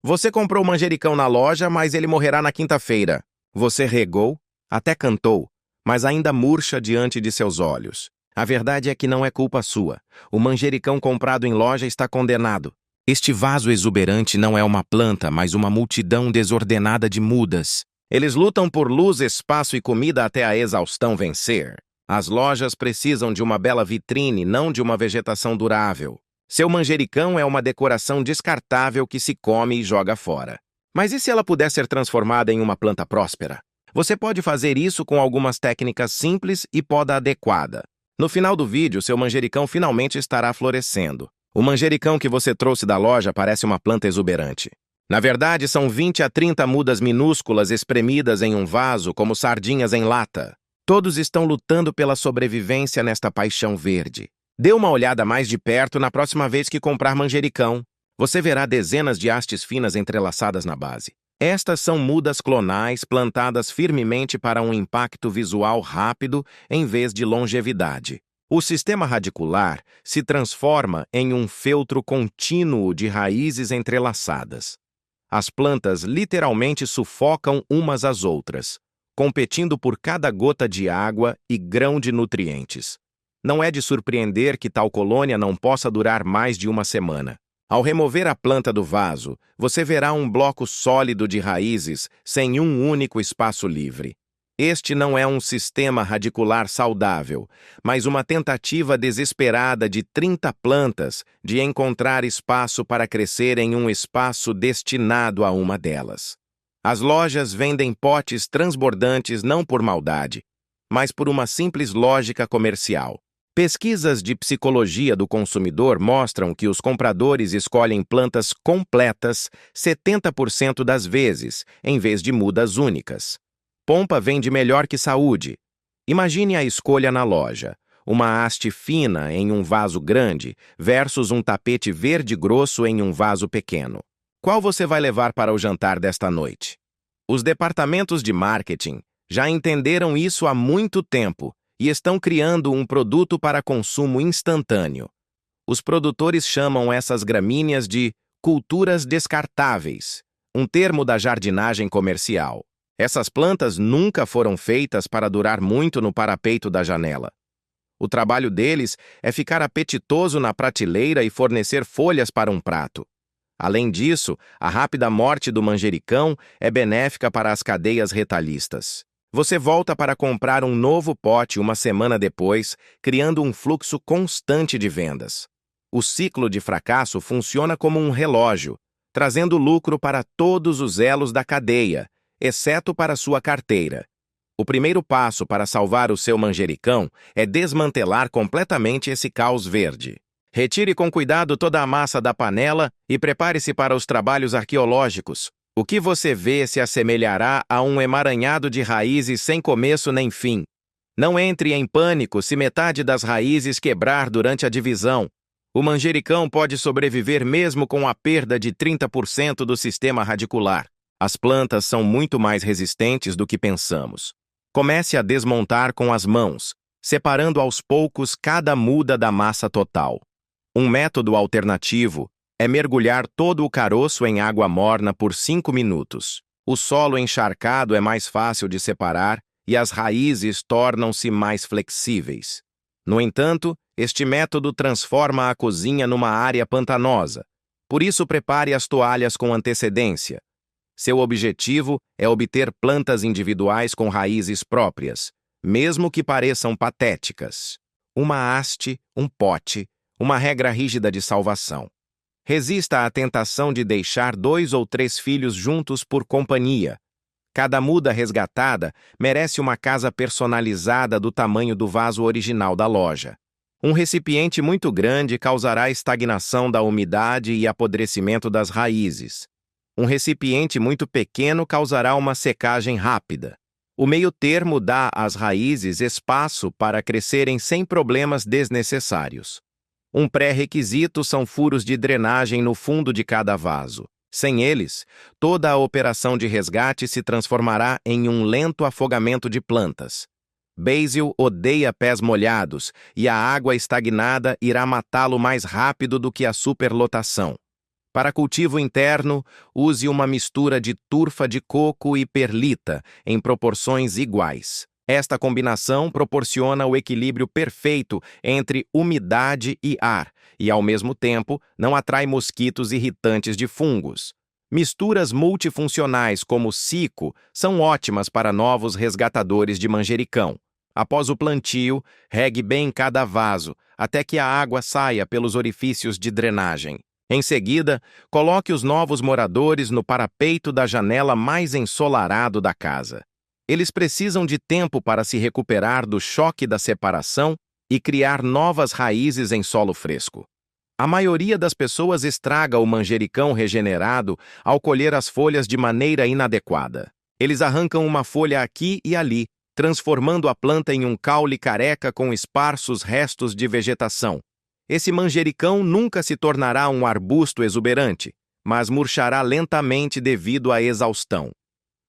Você comprou manjericão na loja, mas ele morrerá na quinta-feira. Você regou, até cantou, mas ainda murcha diante de seus olhos. A verdade é que não é culpa sua. O manjericão comprado em loja está condenado. Este vaso exuberante não é uma planta, mas uma multidão desordenada de mudas. Eles lutam por luz, espaço e comida até a exaustão vencer. As lojas precisam de uma bela vitrine, não de uma vegetação durável. Seu manjericão é uma decoração descartável que se come e joga fora. Mas e se ela puder ser transformada em uma planta próspera? Você pode fazer isso com algumas técnicas simples e poda adequada. No final do vídeo, seu manjericão finalmente estará florescendo. O manjericão que você trouxe da loja parece uma planta exuberante. Na verdade, são 20 a 30 mudas minúsculas espremidas em um vaso como sardinhas em lata. Todos estão lutando pela sobrevivência nesta paixão verde. Dê uma olhada mais de perto na próxima vez que comprar manjericão. Você verá dezenas de hastes finas entrelaçadas na base. Estas são mudas clonais plantadas firmemente para um impacto visual rápido em vez de longevidade. O sistema radicular se transforma em um feltro contínuo de raízes entrelaçadas. As plantas literalmente sufocam umas às outras, competindo por cada gota de água e grão de nutrientes. Não é de surpreender que tal colônia não possa durar mais de uma semana. Ao remover a planta do vaso, você verá um bloco sólido de raízes sem um único espaço livre. Este não é um sistema radicular saudável, mas uma tentativa desesperada de 30 plantas de encontrar espaço para crescer em um espaço destinado a uma delas. As lojas vendem potes transbordantes não por maldade, mas por uma simples lógica comercial. Pesquisas de psicologia do consumidor mostram que os compradores escolhem plantas completas 70% das vezes, em vez de mudas únicas. Pompa vende melhor que saúde. Imagine a escolha na loja: uma haste fina em um vaso grande versus um tapete verde grosso em um vaso pequeno. Qual você vai levar para o jantar desta noite? Os departamentos de marketing já entenderam isso há muito tempo e estão criando um produto para consumo instantâneo. Os produtores chamam essas gramíneas de culturas descartáveis, um termo da jardinagem comercial. Essas plantas nunca foram feitas para durar muito no parapeito da janela. O trabalho deles é ficar apetitoso na prateleira e fornecer folhas para um prato. Além disso, a rápida morte do manjericão é benéfica para as cadeias retalhistas. Você volta para comprar um novo pote uma semana depois, criando um fluxo constante de vendas. O ciclo de fracasso funciona como um relógio, trazendo lucro para todos os elos da cadeia, exceto para sua carteira. O primeiro passo para salvar o seu manjericão é desmantelar completamente esse caos verde. Retire com cuidado toda a massa da panela e prepare-se para os trabalhos arqueológicos. O que você vê se assemelhará a um emaranhado de raízes sem começo nem fim. Não entre em pânico se metade das raízes quebrar durante a divisão. O manjericão pode sobreviver mesmo com a perda de 30% do sistema radicular. As plantas são muito mais resistentes do que pensamos. Comece a desmontar com as mãos, separando aos poucos cada muda da massa total. Um método alternativo é mergulhar todo o caroço em água morna por 5 minutos. O solo encharcado é mais fácil de separar e as raízes tornam-se mais flexíveis. No entanto, este método transforma a cozinha numa área pantanosa. Por isso, prepare as toalhas com antecedência. Seu objetivo é obter plantas individuais com raízes próprias, mesmo que pareçam patéticas. Uma haste, um pote, uma regra rígida de salvação. Resista à tentação de deixar 2 ou 3 filhos juntos por companhia. Cada muda resgatada merece uma casa personalizada do tamanho do vaso original da loja. Um recipiente muito grande causará estagnação da umidade e apodrecimento das raízes. Um recipiente muito pequeno causará uma secagem rápida. O meio-termo dá às raízes espaço para crescerem sem problemas desnecessários. Um pré-requisito são furos de drenagem no fundo de cada vaso. Sem eles, toda a operação de resgate se transformará em um lento afogamento de plantas. Basil odeia pés molhados e a água estagnada irá matá-lo mais rápido do que a superlotação. Para cultivo interno, use uma mistura de turfa de coco e perlita em proporções iguais. Esta combinação proporciona o equilíbrio perfeito entre umidade e ar e, ao mesmo tempo, não atrai mosquitos irritantes de fungos. Misturas multifuncionais como Cico são ótimas para novos resgatadores de manjericão. Após o plantio, regue bem cada vaso, até que a água saia pelos orifícios de drenagem. Em seguida, coloque os novos moradores no parapeito da janela mais ensolarado da casa. Eles precisam de tempo para se recuperar do choque da separação e criar novas raízes em solo fresco. A maioria das pessoas estraga o manjericão regenerado ao colher as folhas de maneira inadequada. Eles arrancam uma folha aqui e ali, transformando a planta em um caule careca com esparsos restos de vegetação. Esse manjericão nunca se tornará um arbusto exuberante, mas murchará lentamente devido à exaustão.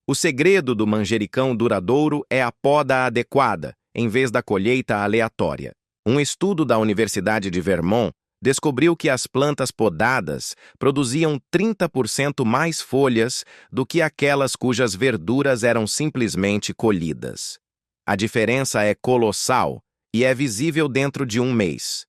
O segredo do manjericão duradouro é a poda adequada, em vez da colheita aleatória. Um estudo da Universidade de Vermont descobriu que as plantas podadas produziam 30% mais folhas do que aquelas cujas verduras eram simplesmente colhidas. A diferença é colossal e é visível dentro de um mês.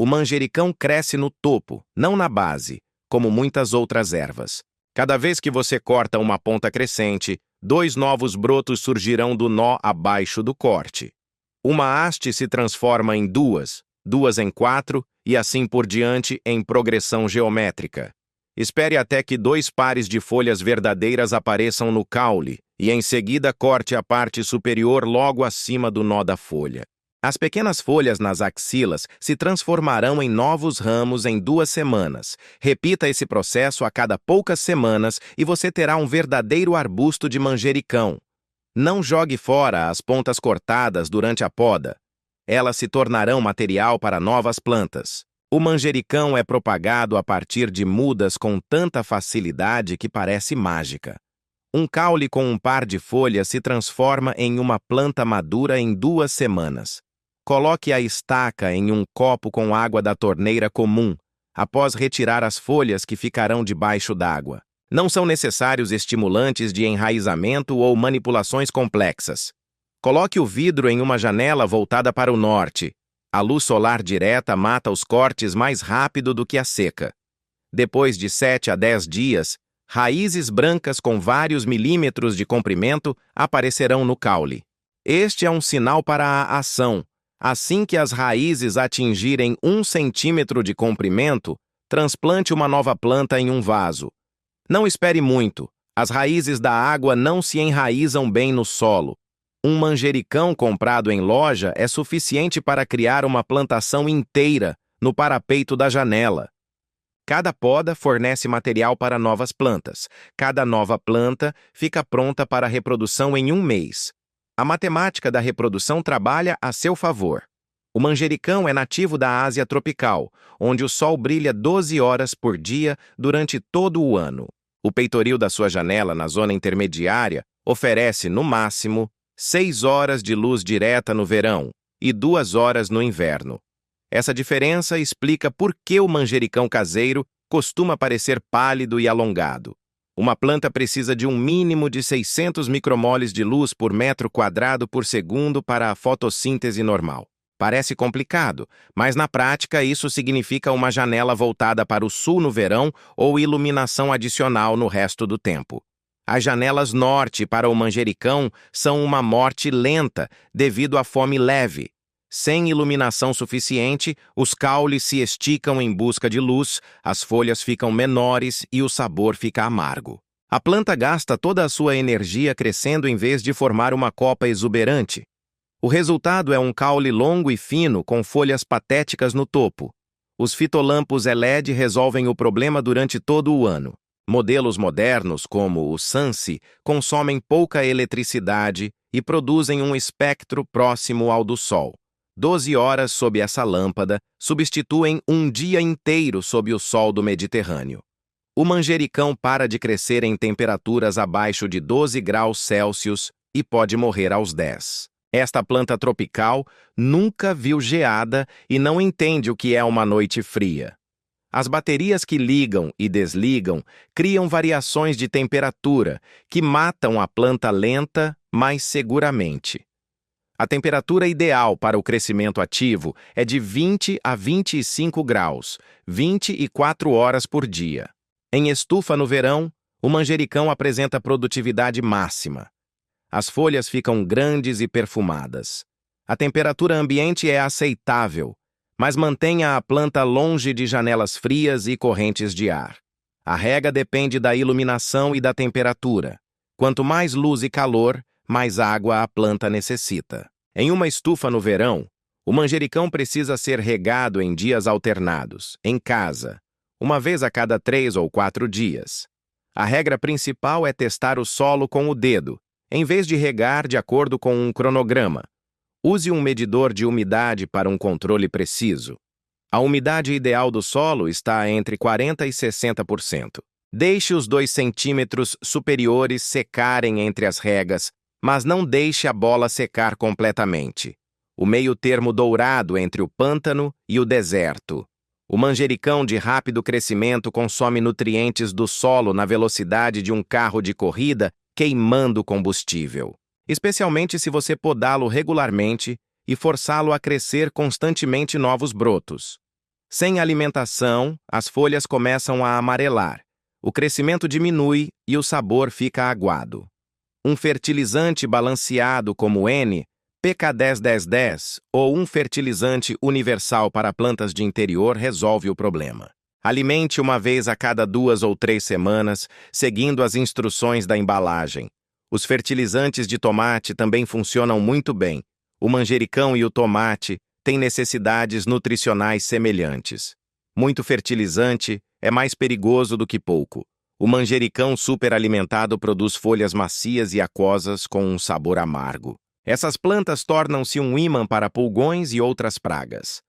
O manjericão cresce no topo, não na base, como muitas outras ervas. Cada vez que você corta uma ponta crescente, 2 novos brotos surgirão do nó abaixo do corte. Uma haste se transforma em 2, 2 em 4 e assim por diante em progressão geométrica. Espere até que 2 pares de folhas verdadeiras apareçam no caule e em seguida corte a parte superior logo acima do nó da folha. As pequenas folhas nas axilas se transformarão em novos ramos em 2 semanas. Repita esse processo a cada poucas semanas e você terá um verdadeiro arbusto de manjericão. Não jogue fora as pontas cortadas durante a poda. Elas se tornarão material para novas plantas. O manjericão é propagado a partir de mudas com tanta facilidade que parece mágica. Um caule com um par de folhas se transforma em uma planta madura em 2 semanas. Coloque a estaca em um copo com água da torneira comum, após retirar as folhas que ficarão debaixo d'água. Não são necessários estimulantes de enraizamento ou manipulações complexas. Coloque o vidro em uma janela voltada para o norte. A luz solar direta mata os cortes mais rápido do que a seca. Depois de 7 a 10 dias, raízes brancas com vários milímetros de comprimento aparecerão no caule. Este é um sinal para a ação. Assim que as raízes atingirem 1 centímetro de comprimento, transplante uma nova planta em um vaso. Não espere muito. As raízes da água não se enraizam bem no solo. Um manjericão comprado em loja é suficiente para criar uma plantação inteira no parapeito da janela. Cada poda fornece material para novas plantas. Cada nova planta fica pronta para a reprodução em 1 mês. A matemática da reprodução trabalha a seu favor. O manjericão é nativo da Ásia tropical, onde o sol brilha 12 horas por dia durante todo o ano. O peitoril da sua janela na zona intermediária oferece, no máximo, 6 horas de luz direta no verão e 2 horas no inverno. Essa diferença explica por que o manjericão caseiro costuma parecer pálido e alongado. Uma planta precisa de um mínimo de 600 micromoles de luz por metro quadrado por segundo para a fotossíntese normal. Parece complicado, mas na prática isso significa uma janela voltada para o sul no verão ou iluminação adicional no resto do tempo. As janelas norte para o manjericão são uma morte lenta devido à fome leve. Sem iluminação suficiente, os caules se esticam em busca de luz, as folhas ficam menores e o sabor fica amargo. A planta gasta toda a sua energia crescendo em vez de formar uma copa exuberante. O resultado é um caule longo e fino com folhas patéticas no topo. Os fitolampos LED resolvem o problema durante todo o ano. Modelos modernos, como o Sansi, consomem pouca eletricidade e produzem um espectro próximo ao do Sol. 12 horas sob essa lâmpada substituem um dia inteiro sob o sol do Mediterrâneo. O manjericão para de crescer em temperaturas abaixo de 12 graus Celsius e pode morrer aos 10. Esta planta tropical nunca viu geada e não entende o que é uma noite fria. As baterias que ligam e desligam criam variações de temperatura que matam a planta lenta, mas seguramente. A temperatura ideal para o crescimento ativo é de 20 a 25 graus, 24 horas por dia. Em estufa no verão, o manjericão apresenta produtividade máxima. As folhas ficam grandes e perfumadas. A temperatura ambiente é aceitável, mas mantenha a planta longe de janelas frias e correntes de ar. A rega depende da iluminação e da temperatura. Quanto mais luz e calor, mais água a planta necessita. Em uma estufa no verão, o manjericão precisa ser regado em dias alternados, em casa, uma vez a cada 3 ou 4 dias. A regra principal é testar o solo com o dedo, em vez de regar de acordo com um cronograma. Use um medidor de umidade para um controle preciso. A umidade ideal do solo está entre 40% e 60%. Deixe os 2 centímetros superiores secarem entre as regas, mas não deixe a bola secar completamente. O meio-termo dourado entre o pântano e o deserto. O manjericão de rápido crescimento consome nutrientes do solo na velocidade de um carro de corrida queimando combustível, especialmente se você podá-lo regularmente e forçá-lo a crescer constantemente novos brotos. Sem alimentação, as folhas começam a amarelar, o crescimento diminui e o sabor fica aguado. Um fertilizante balanceado como N, PK10-10-10 ou um fertilizante universal para plantas de interior resolve o problema. Alimente uma vez a cada 2 ou 3 semanas, seguindo as instruções da embalagem. Os fertilizantes de tomate também funcionam muito bem. O manjericão e o tomate têm necessidades nutricionais semelhantes. Muito fertilizante é mais perigoso do que pouco. O manjericão superalimentado produz folhas macias e aquosas com um sabor amargo. Essas plantas tornam-se um ímã para pulgões e outras pragas.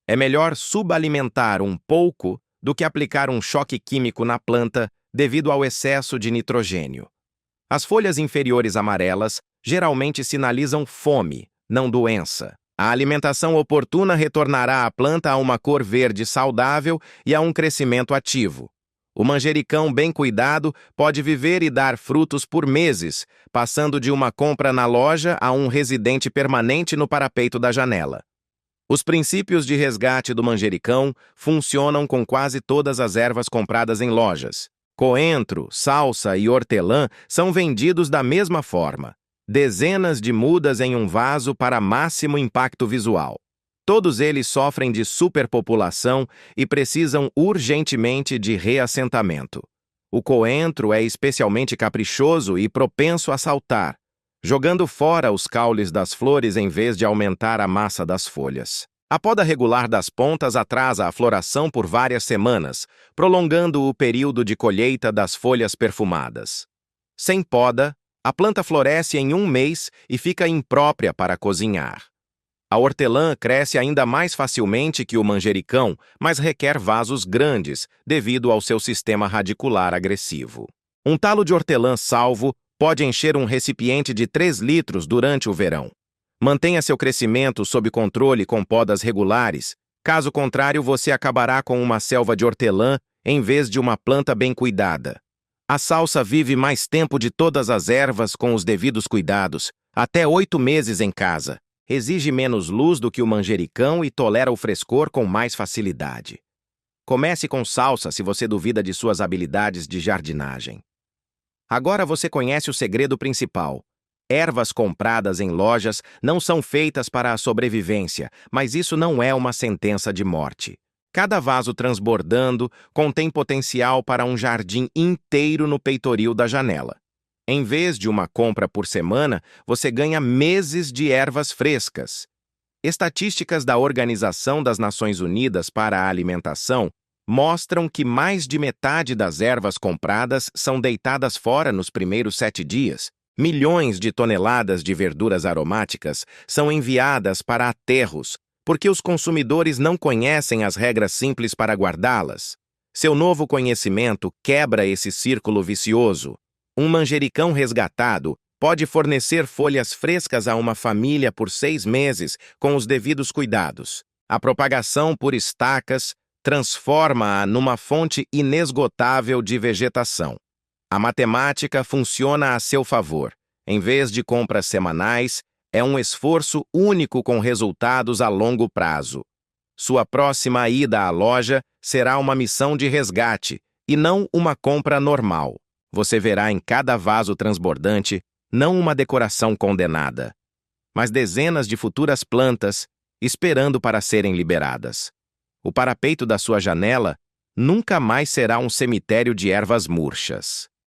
É melhor subalimentar um pouco do que aplicar um choque químico na planta devido ao excesso de nitrogênio. As folhas inferiores amarelas geralmente sinalizam fome, não doença. A alimentação oportuna retornará a planta a uma cor verde saudável e a um crescimento ativo. O manjericão bem cuidado pode viver e dar frutos por meses, passando de uma compra na loja a um residente permanente no parapeito da janela. Os princípios de resgate do manjericão funcionam com quase todas as ervas compradas em lojas. Coentro, salsa e hortelã são vendidos da mesma forma. Dezenas de mudas em um vaso para máximo impacto visual. Todos eles sofrem de superpopulação e precisam urgentemente de reassentamento. O coentro é especialmente caprichoso e propenso a saltar, jogando fora os caules das flores em vez de aumentar a massa das folhas. A poda regular das pontas atrasa a floração por várias semanas, prolongando o período de colheita das folhas perfumadas. Sem poda, a planta floresce em 1 mês e fica imprópria para cozinhar. A hortelã cresce ainda mais facilmente que o manjericão, mas requer vasos grandes devido ao seu sistema radicular agressivo. Um talo de hortelã salvo pode encher um recipiente de 3 litros durante o verão. Mantenha seu crescimento sob controle com podas regulares, caso contrário você acabará com uma selva de hortelã em vez de uma planta bem cuidada. A salsa vive mais tempo de todas as ervas com os devidos cuidados, até 8 meses em casa. Exige menos luz do que o manjericão e tolera o frescor com mais facilidade. Comece com salsa se você duvida de suas habilidades de jardinagem. Agora você conhece o segredo principal. Ervas compradas em lojas não são feitas para a sobrevivência, mas isso não é uma sentença de morte. Cada vaso transbordando contém potencial para um jardim inteiro no peitoril da janela. Em vez de uma compra por semana, você ganha meses de ervas frescas. Estatísticas da Organização das Nações Unidas para a Alimentação mostram que mais de metade das ervas compradas são deitadas fora nos primeiros 7 dias. Milhões de toneladas de verduras aromáticas são enviadas para aterros, porque os consumidores não conhecem as regras simples para guardá-las. Seu novo conhecimento quebra esse círculo vicioso. Um manjericão resgatado pode fornecer folhas frescas a uma família por 6 meses com os devidos cuidados. A propagação por estacas transforma-a numa fonte inesgotável de vegetação. A matemática funciona a seu favor. Em vez de compras semanais, é um esforço único com resultados a longo prazo. Sua próxima ida à loja será uma missão de resgate e não uma compra normal. Você verá em cada vaso transbordante não uma decoração condenada, mas dezenas de futuras plantas esperando para serem liberadas. O parapeito da sua janela nunca mais será um cemitério de ervas murchas.